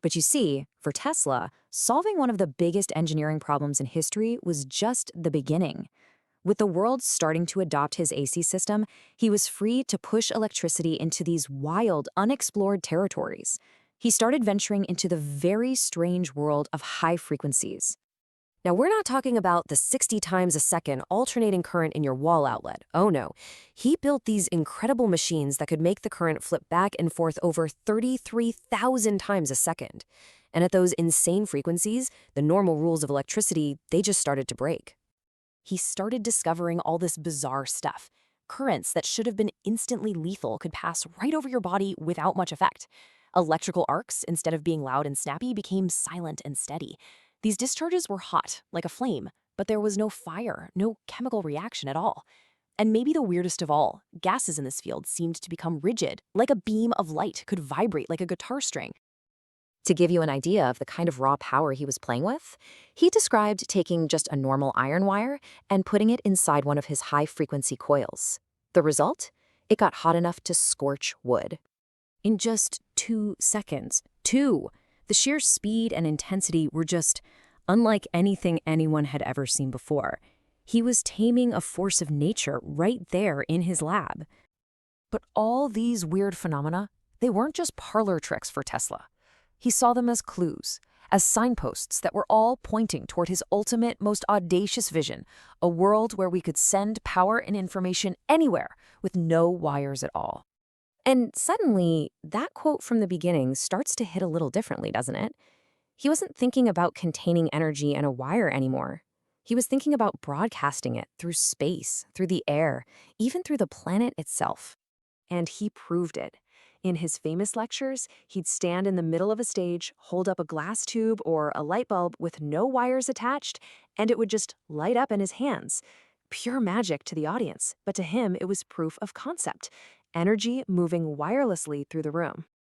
But you see, for Tesla, solving one of the biggest engineering problems in history was just the beginning. With the world starting to adopt his AC system, he was free to push electricity into these wild, unexplored territories. He started venturing into the very strange world of high frequencies. Now, we're not talking about the 60 times a second alternating current in your wall outlet. Oh no. He built these incredible machines that could make the current flip back and forth over 33,000 times a second. And at those insane frequencies, the normal rules of electricity, they just started to break. He started discovering all this bizarre stuff. Currents that should have been instantly lethal could pass right over your body without much effect. Electrical arcs, instead of being loud and snappy, became silent and steady. These discharges were hot, like a flame, but there was no fire, no chemical reaction at all. And maybe the weirdest of all, gases in this field seemed to become rigid, like a beam of light could vibrate like a guitar string. To give you an idea of the kind of raw power he was playing with, he described taking just a normal iron wire and putting it inside one of his high-frequency coils. The result? It got hot enough to scorch wood. In just 2 seconds. 2! The sheer speed and intensity were just unlike anything anyone had ever seen before. He was taming a force of nature right there in his lab. But all these weird phenomena, they weren't just parlor tricks for Tesla. He saw them as clues, as signposts that were all pointing toward his ultimate, most audacious vision, a world where we could send power and information anywhere with no wires at all. And suddenly, that quote from the beginning starts to hit a little differently, doesn't it? He wasn't thinking about containing energy in a wire anymore. He was thinking about broadcasting it through space, through the air, even through the planet itself. And he proved it. In his famous lectures, he'd stand in the middle of a stage, hold up a glass tube or a light bulb with no wires attached, and it would just light up in his hands. Pure magic to the audience, but to him it was proof of concept. Energy moving wirelessly through the room.